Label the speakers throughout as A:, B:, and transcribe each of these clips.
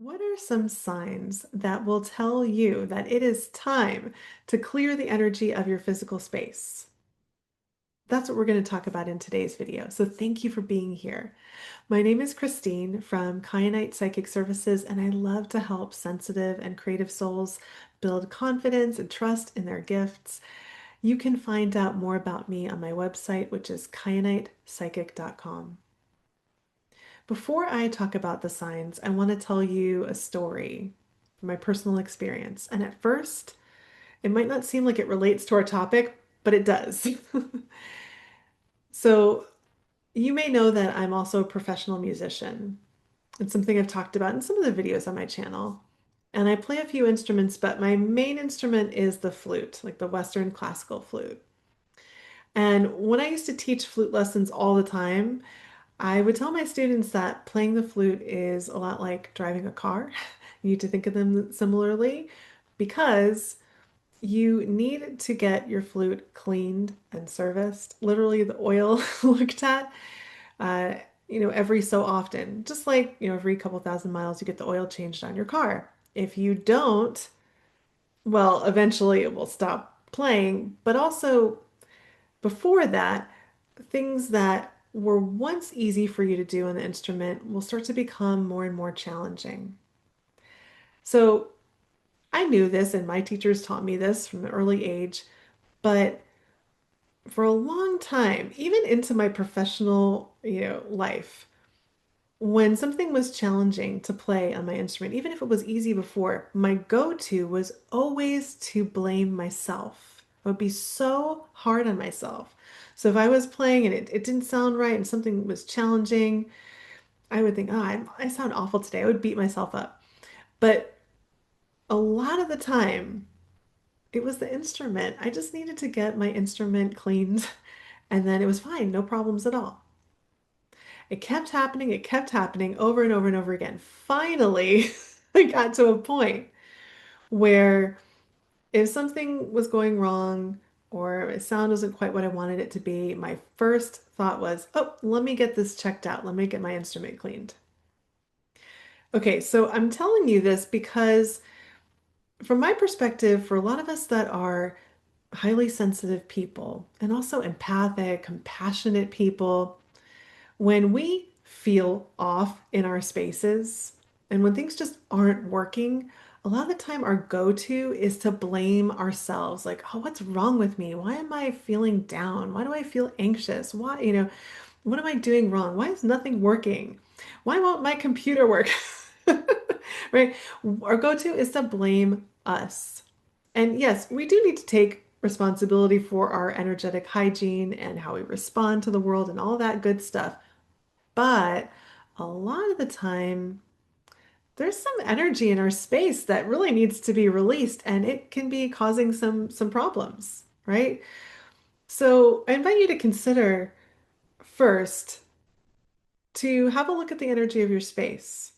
A: What are some signs that will tell you that it is time to clear the energy of your physical space? That's what we're going to talk about in today's video. So thank you for being here. My name is Christine from Kyanite Psychic Services, and I love to help sensitive and creative souls build confidence and trust in their gifts. You can find out more about me on my website, which is kyanitepsychic.com. Before I talk about the signs, I want to tell you a story from my personal experience. And at first, it might not seem like it relates to our topic, but it does. So, you may know that I'm also a professional musician. It's something I've talked about in some of the videos on my channel. And I play a few instruments, but my main instrument is the flute, like the Western classical flute. And when I used to teach flute lessons all the time, I would tell my students that playing the flute is a lot like driving a car. You need to think of them similarly because you need to get your flute cleaned and serviced, literally the oil looked at, uh, every so often. Just like, every couple thousand miles, you get the oil changed on your car. If you don't, well, eventually it will stop playing, but also before that, things that were once easy for you to do on the instrument will start to become more and more challenging. So I knew this, and my teachers taught me this from an early age, but for a long time, even into my professional, life, when something was challenging to play on my instrument, even if it was easy before, my go-to was always to blame myself. I would be so hard on myself. So if I was playing and it didn't sound right and something was challenging, I would think, oh, I sound awful today. I would beat myself up. But a lot of the time, it was the instrument. I just needed to get my instrument cleaned, and then it was fine, no problems at all. It kept happening over and over and over again. Finally, I got to a point where if something was going wrong or a sound wasn't quite what I wanted it to be, my first thought was, oh, let me get this checked out. Let me get my instrument cleaned. Okay, so I'm telling you this because, from my perspective, for a lot of us that are highly sensitive people and also empathic, compassionate people, when we feel off in our spaces and when things just aren't working, a lot of the time our go-to is to blame ourselves. Like, oh, what's wrong with me? Why am I feeling down? Why do I feel anxious? Why, what am I doing wrong? Why is nothing working? Why won't my computer work? Right? Our go-to is to blame us. And yes, we do need to take responsibility for our energetic hygiene and how we respond to the world and all that good stuff. But a lot of the time, there's some energy in our space that really needs to be released, and it can be causing some problems, right? So I invite you to consider first to have a look at the energy of your space,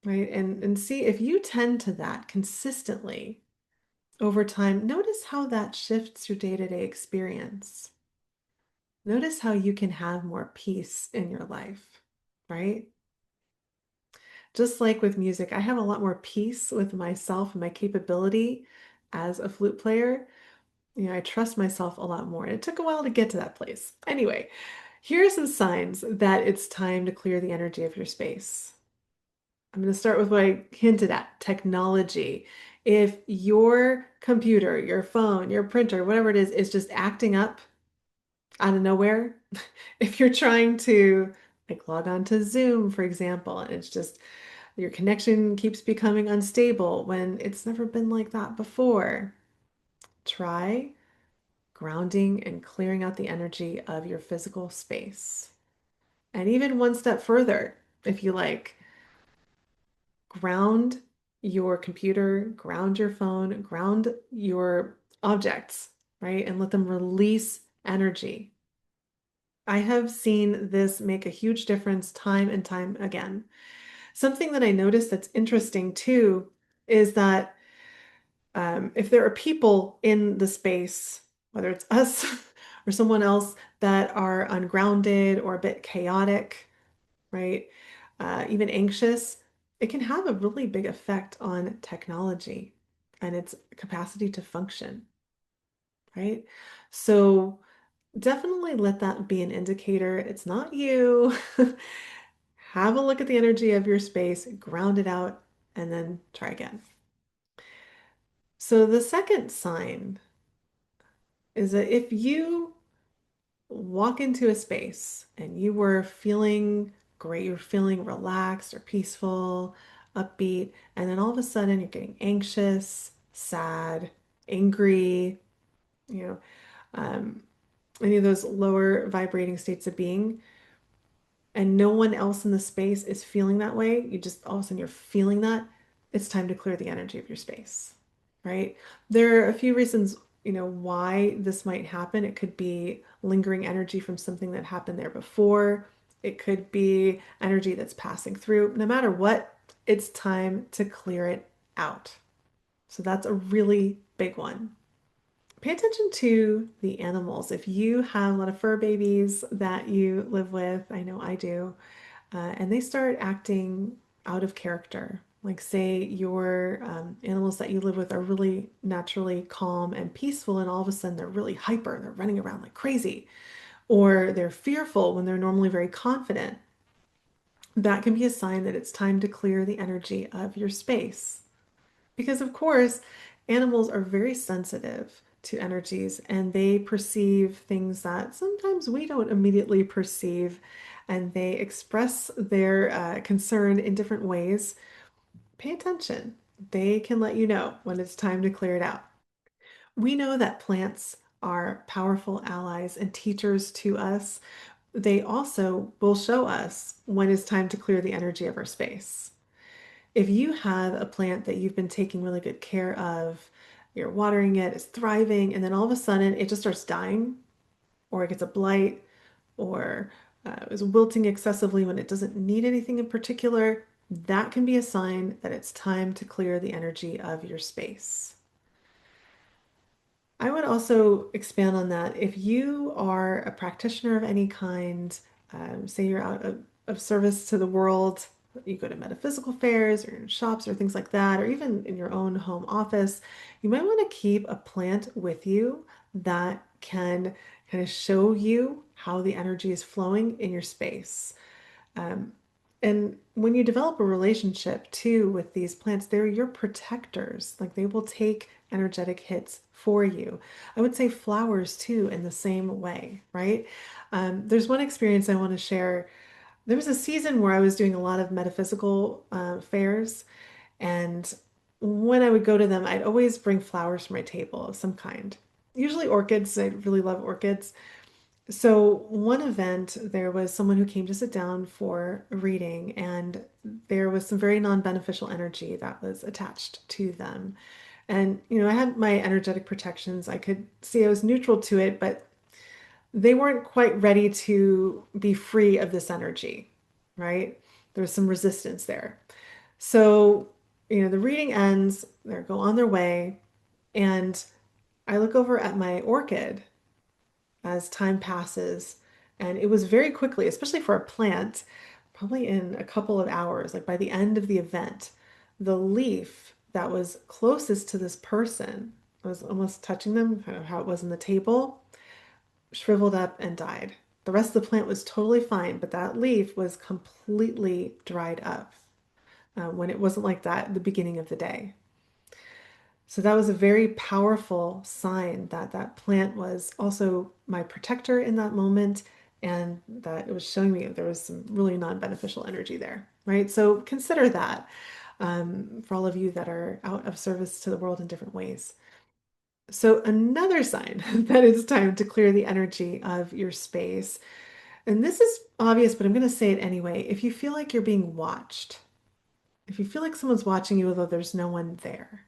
A: right? And see if you tend to that consistently over time. Notice how that shifts your day-to-day experience. Notice how you can have more peace in your life, right? Just like with music, I have a lot more peace with myself and my capability as a flute player. I trust myself a lot more. And it took a while to get to that place. Anyway, here are some signs that it's time to clear the energy of your space. I'm going to start with what I hinted at, technology. If your computer, your phone, your printer, whatever it is just acting up out of nowhere, if you're trying to like log on to Zoom, for example, and it's just your connection keeps becoming unstable when it's never been like that before. Try grounding and clearing out the energy of your physical space. And even one step further, if you like, ground your computer, ground your phone, ground your objects, right? And let them release energy. I have seen this make a huge difference time and time again. Something that I noticed that's interesting too is that if there are people in the space, whether it's us or someone else that are ungrounded or a bit chaotic, right? Even anxious, it can have a really big effect on technology and its capacity to function, right? So definitely let that be an indicator. It's not you. Have a look at the energy of your space, ground it out, and then try again. So the second sign is that if you walk into a space and you were feeling great, you're feeling relaxed or peaceful, upbeat, and then all of a sudden you're getting anxious, sad, angry, you know, um, any of those lower vibrating states of being, and no one else in the space is feeling that way, you just all of a sudden you're feeling that, it's time to clear the energy of your space, right? There are a few reasons, why this might happen. It could be lingering energy from something that happened there before. It could be energy that's passing through. No matter what, it's time to clear it out. So that's a really big one. Pay attention to the animals. If you have a lot of fur babies that you live with, I know I do, and they start acting out of character. Like, say your animals that you live with are really naturally calm and peaceful, and all of a sudden they're really hyper and they're running around like crazy, or they're fearful when they're normally very confident. That can be a sign that it's time to clear the energy of your space. Because, of course, animals are very sensitive to energies and they perceive things that sometimes we don't immediately perceive, and they express their concern in different ways. Pay attention. They can let you know when it's time to clear it out. We know that plants are powerful allies and teachers to us. They also will show us when it's time to clear the energy of our space. If you have a plant that you've been taking really good care of, you're watering it, it's thriving, and then all of a sudden it just starts dying, or it gets a blight, or is wilting excessively when it doesn't need anything in particular, that can be a sign that it's time to clear the energy of your space. I would also expand on that. If you are a practitioner of any kind, say you're out of service to the world, you go to metaphysical fairs or in shops or things like that, or even in your own home office, you might want to keep a plant with you that can kind of show you how the energy is flowing in your space. Um, and when you develop a relationship too with these plants, they're your protectors. Like, they will take energetic hits for you. I would say flowers too, in the same way, right? There's one experience I want to share. There was a season where I was doing a lot of metaphysical fairs, and when I would go to them, I'd always bring flowers for my table of some kind. Usually orchids. I really love orchids. So, one event, there was someone who came to sit down for a reading, and there was some very non-beneficial energy that was attached to them. And, I had my energetic protections. I could see I was neutral to it, but they weren't quite ready to be free of this energy, right? There was some resistance there. So, the reading ends, they go on their way, and I look over at my orchid as time passes. And it was very quickly, especially for a plant, probably in a couple of hours, like by the end of the event, the leaf that was closest to this person, I was almost touching them, kind of how it was in the table, shriveled up and died. The rest of the plant was totally fine, but that leaf was completely dried up when it wasn't like that at the beginning of the day. So that was a very powerful sign that that plant was also my protector in that moment, and that it was showing me there was some really non-beneficial energy there, right? So consider that for all of you that are out of service to the world in different ways. So another sign that it's time to clear the energy of your space, and this is obvious, but I'm going to say it anyway. If you feel like you're being watched, if you feel like someone's watching you, although there's no one there,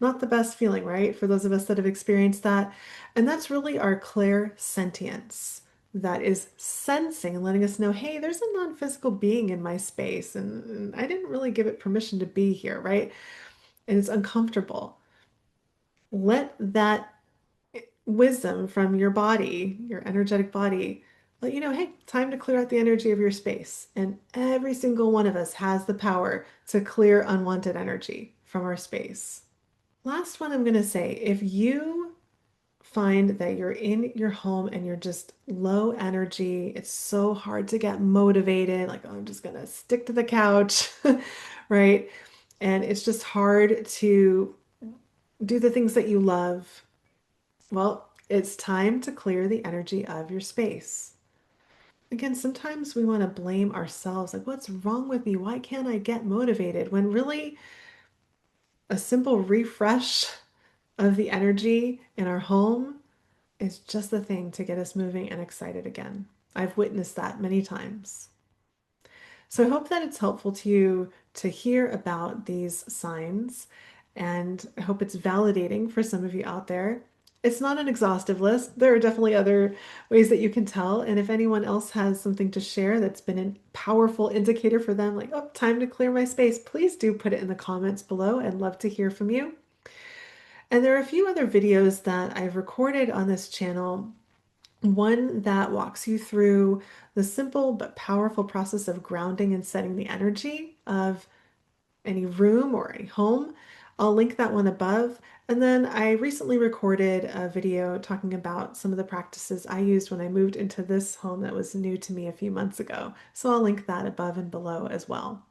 A: not the best feeling, right? For those of us that have experienced that. And that's really our clairsentience that is sensing and letting us know, hey, there's a non-physical being in my space, and I didn't really give it permission to be here, right? And it's uncomfortable. Let that wisdom from your body, your energetic body, let you know, hey, time to clear out the energy of your space. And every single one of us has the power to clear unwanted energy from our space. Last one I'm going to say, if you find that you're in your home and you're just low energy, it's so hard to get motivated, like, oh, I'm just going to stick to the couch, right? And it's just hard to do the things that you love. Well, it's time to clear the energy of your space. Again, sometimes we want to blame ourselves, like, what's wrong with me? Why can't I get motivated? When really a simple refresh of the energy in our home is just the thing to get us moving and excited again. I've witnessed that many times. So I hope that it's helpful to you to hear about these signs, and I hope it's validating for some of you out there. It's not an exhaustive list. There are definitely other ways that you can tell. And if anyone else has something to share that's been a powerful indicator for them, like, oh, time to clear my space, please do put it in the comments below. I'd love to hear from you. And there are a few other videos that I've recorded on this channel. One that walks you through the simple but powerful process of grounding and setting the energy of any room or a home. I'll link that one above. And then I recently recorded a video talking about some of the practices I used when I moved into this home that was new to me a few months ago. So I'll link that above and below as well.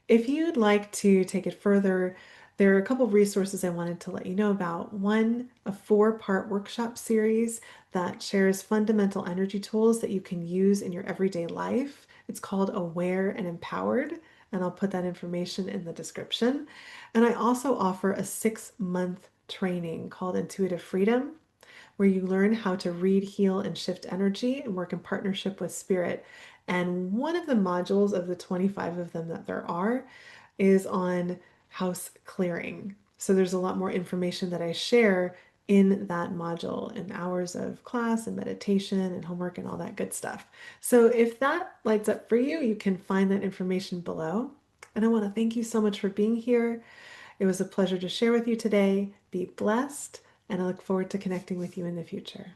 A: If you'd like to take it further, there are a couple of resources I wanted to let you know about. One, a 4-part workshop series that shares fundamental energy tools that you can use in your everyday life. It's called Aware and Empowered, and I'll put that information in the description. And I also offer a 6-month training called Intuitive Freedom, where you learn how to read, heal, and shift energy and work in partnership with spirit. And one of the modules of the 25 of them that there are is on house clearing. So there's a lot more information that I share in that module and hours of class and meditation and homework and all that good stuff. So if that lights up for you, you can find that information below. And I want to thank you so much for being here. It was a pleasure to share with you today. Be blessed, and I look forward to connecting with you in the future.